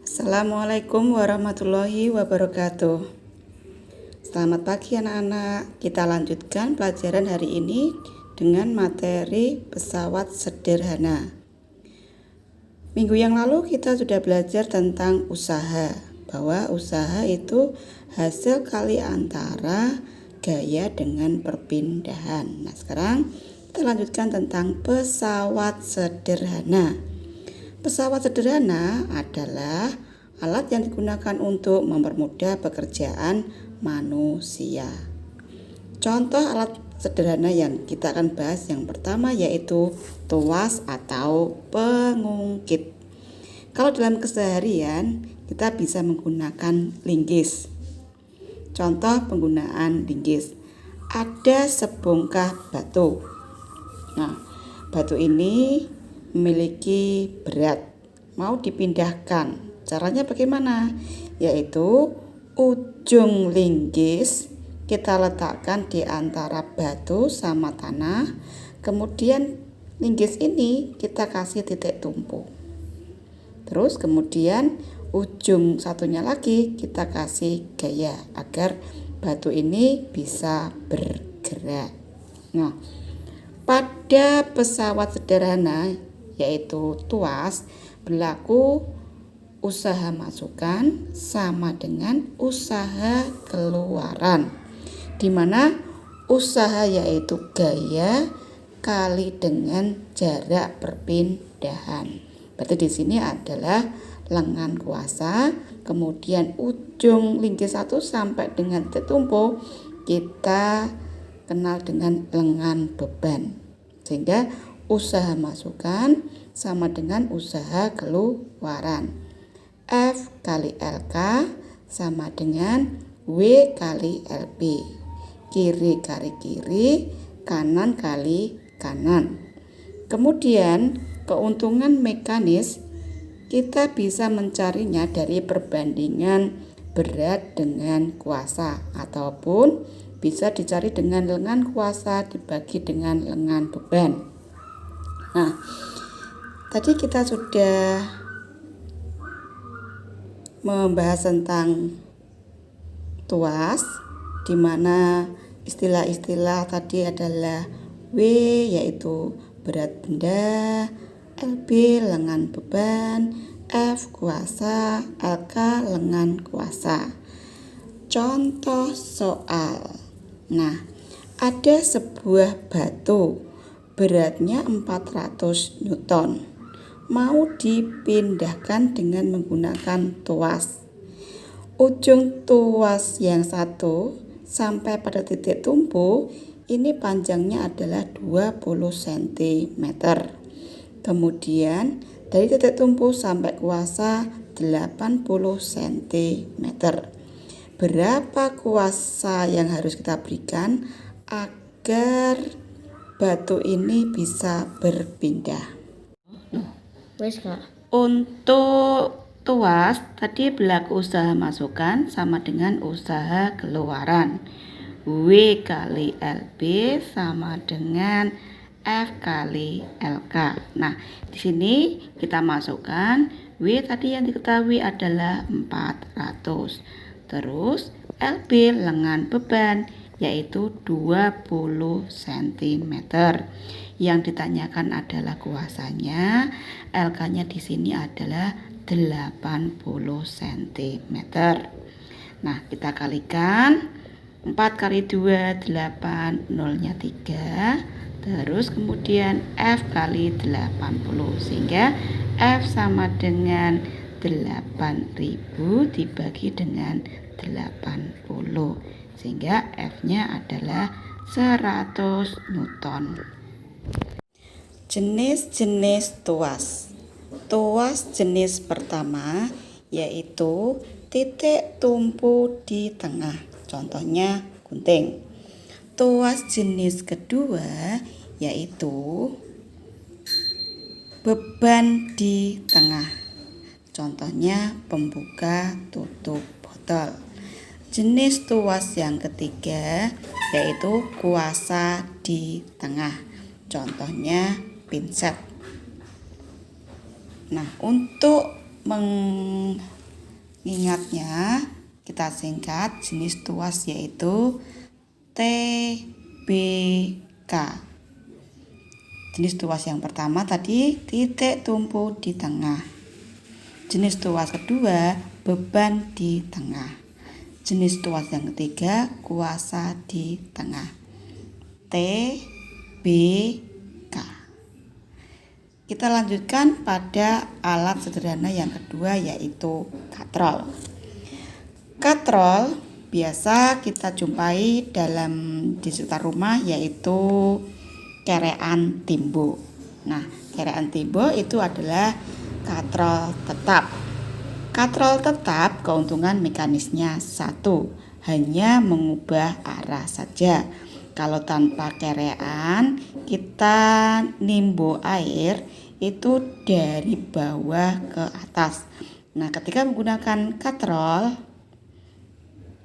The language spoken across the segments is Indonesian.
Assalamualaikum warahmatullahi wabarakatuh. Selamat pagi anak-anak. Kita lanjutkan pelajaran hari ini dengan materi pesawat sederhana. Minggu yang lalu kita sudah belajar tentang usaha, bahwa usaha itu hasil kali antara gaya dengan perpindahan. Nah, sekarang kita lanjutkan tentang pesawat sederhana. Pesawat sederhana adalah alat yang digunakan untuk mempermudah pekerjaan manusia. Contoh alat sederhana yang kita akan bahas yang pertama yaitu tuas atau pengungkit. Kalau dalam keseharian kita bisa menggunakan linggis. Contoh penggunaan linggis. Ada sebongkah batu. Nah, batu ini memiliki berat, mau dipindahkan. Caranya bagaimana? Yaitu ujung linggis kita letakkan di antara batu sama tanah. Kemudian linggis ini kita kasih titik tumpu. Terus kemudian ujung satunya lagi kita kasih gaya agar batu ini bisa bergerak. Nah, pada pesawat sederhana yaitu tuas berlaku usaha masukan sama dengan usaha keluaran, di mana usaha yaitu gaya kali dengan jarak perpindahan. Berarti di sini adalah lengan kuasa, kemudian ujung linggis 1 sampai dengan titik tumpu kita kenal dengan lengan beban. Sehingga usaha masukan sama dengan usaha keluaran. F kali LK sama dengan W kali LB. Kiri kali kiri, kanan kali kanan. Kemudian keuntungan mekanis kita bisa mencarinya dari perbandingan berat dengan kuasa ataupun bisa dicari dengan lengan kuasa dibagi dengan lengan beban. Nah, tadi kita sudah membahas tentang tuas, di mana istilah-istilah tadi adalah W yaitu berat benda, LB lengan beban, F kuasa, LK lengan kuasa. Contoh soal. Nah, ada sebuah batu beratnya 400 Newton. Mau dipindahkan dengan menggunakan tuas. Ujung tuas yang satu sampai pada titik tumpu ini panjangnya adalah 20 cm. Kemudian dari titik tumpu sampai kuasa 80 cm. Berapa kuasa yang harus kita berikan agar batu ini bisa berpindah? Untuk tuas tadi berlaku usaha masukan sama dengan usaha keluaran. W kali LB sama dengan F kali LK. Nah, di sini kita masukkan W tadi yang diketahui adalah 400. Terus LB lengan beban yaitu 20 cm. Yang ditanyakan adalah kuasanya, LK-nya di sini adalah 80 cm. Nah, kita kalikan 4 kali 2 8, 0-nya 3. Terus kemudian F kali 80 sehingga F sama dengan 8000 dibagi dengan 80 sehingga F-nya adalah 100 Newton. Jenis-jenis tuas. Tuas jenis pertama yaitu titik tumpu di tengah. Contohnya gunting. Tuas jenis kedua yaitu beban di tengah. Contohnya pembuka tutup botol. Jenis tuas yang ketiga yaitu kuasa di tengah. Contohnya pinset. Nah, untuk mengingatnya, kita singkat jenis tuas yaitu TBK. Jenis tuas yang pertama tadi titik tumpu di tengah. Jenis tuas kedua beban di tengah. Jenis tuas yang ketiga kuasa di tengah. TBK. Kita lanjutkan pada alat sederhana yang kedua yaitu katrol. Katrol biasa kita jumpai di sekitar rumah yaitu kerean timbo. Nah, kerean timbo itu adalah katrol tetap. Katrol tetap keuntungan mekanisnya satu, hanya mengubah arah saja. Kalau tanpa kerean, kita nimbo air itu dari bawah ke atas. Nah, ketika menggunakan katrol,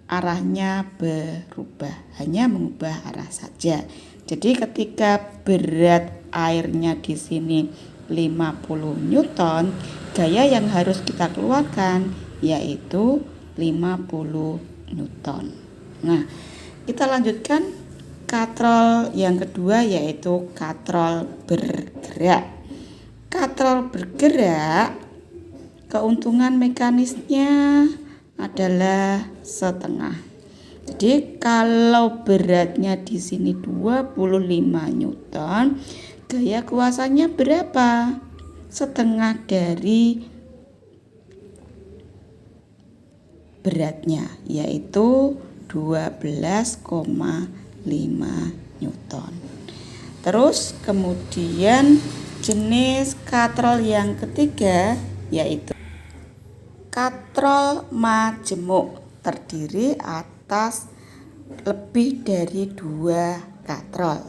arahnya berubah, hanya mengubah arah saja. Jadi ketika berat airnya di sini 50 Newton, gaya yang harus kita keluarkan yaitu 50 Newton. Nah, kita lanjutkan katrol yang kedua yaitu katrol bergerak. Katrol bergerak keuntungan mekanisnya adalah setengah. Jadi kalau beratnya di sini 25 Newton, gaya kuasanya berapa? Setengah dari beratnya, yaitu 12,5 Newton. Terus kemudian jenis katrol yang ketiga yaitu katrol majemuk, terdiri atas lebih dari 2 katrol.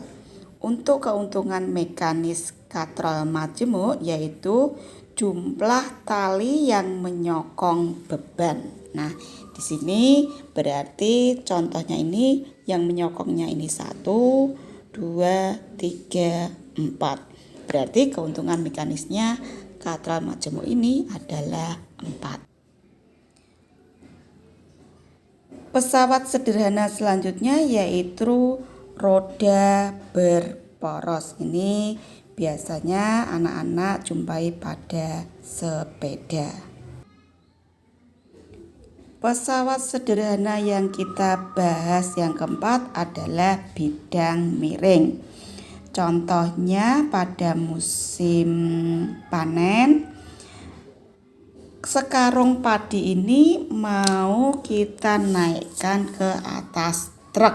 Untuk keuntungan mekanis katrol majemuk yaitu jumlah tali yang menyokong beban. Nah, di sini berarti contohnya ini yang menyokongnya ini 1, 2, 3, 4. Berarti keuntungan mekanisnya katrol majemuk ini adalah 4. Pesawat sederhana selanjutnya yaitu roda berporos. Ini biasanya anak-anak jumpai pada sepeda. Pesawat sederhana yang kita bahas yang keempat adalah bidang miring. Contohnya pada musim panen, sekarung padi ini mau kita naikkan ke atas truk.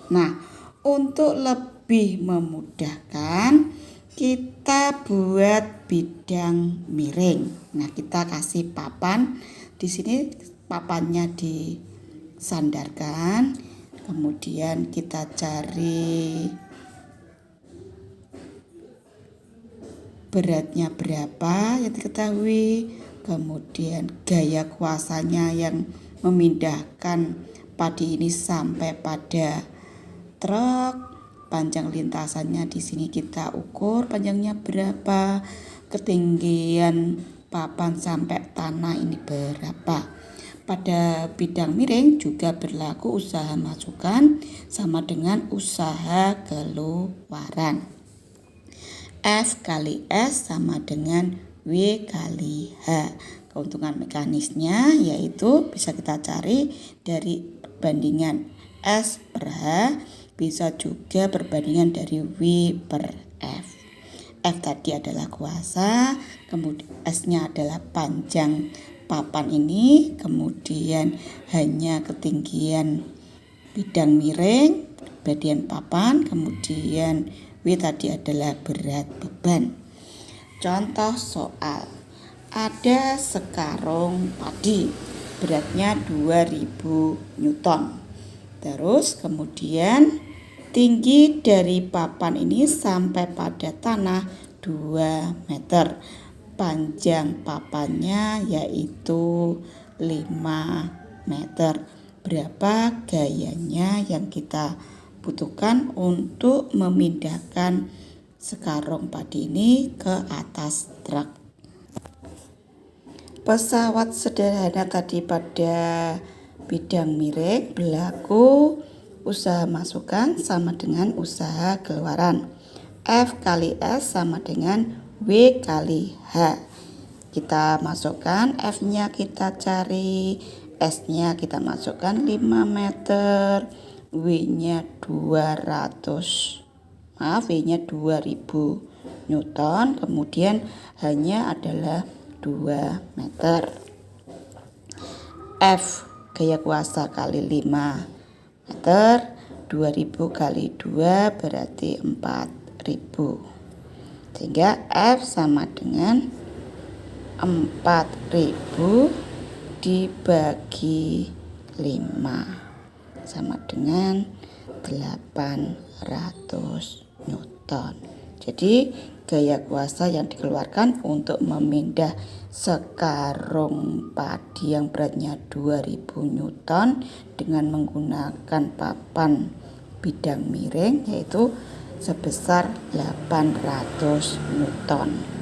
Nah, untuk lebih memudahkan, kita buat bidang miring. Nah, kita kasih papan. Di sini papannya disandarkan. Kemudian kita cari beratnya berapa yang diketahui. Kemudian gaya kuasanya yang memindahkan padi ini sampai pada truk. Panjang lintasannya di sini kita ukur panjangnya berapa. Ketinggian papan sampai tanah ini berapa. Pada bidang miring juga berlaku usaha masukan sama dengan usaha keluaran. F kali S sama dengan W kali H. Keuntungan mekanisnya yaitu bisa kita cari dari perbandingan S per H, bisa juga perbandingan dari W per F. F tadi adalah kuasa, kemudian S-nya adalah panjang papan ini, kemudian hanya ketinggian bidang miring, bagian papan, kemudian W tadi adalah berat beban. Contoh soal, ada sekarung padi, beratnya 2000 Newton. Terus kemudian tinggi dari papan ini sampai pada tanah 2 meter. Panjang papannya yaitu 5 meter. Berapa gayanya yang kita butuhkan untuk memindahkan sekarung padi ini ke atas truk? Pesawat sederhana tadi pada bidang miring berlaku usaha masukan sama dengan usaha keluaran. F kali S sama dengan W kali H. Kita masukkan F-nya, kita cari, S-nya kita masukkan 5 meter, W-nya 2000 Newton, kemudian H-nya adalah 2 meter. F gaya kuasa kali 5 meter, 2000 kali 2 berarti 4000. Sehingga F sama dengan 4000 dibagi 5 sama dengan 800 Newton. Jadi gaya kuasa yang dikeluarkan untuk memindah sekarung padi yang beratnya 2000 Newton dengan menggunakan papan bidang miring yaitu sebesar 800 Newton.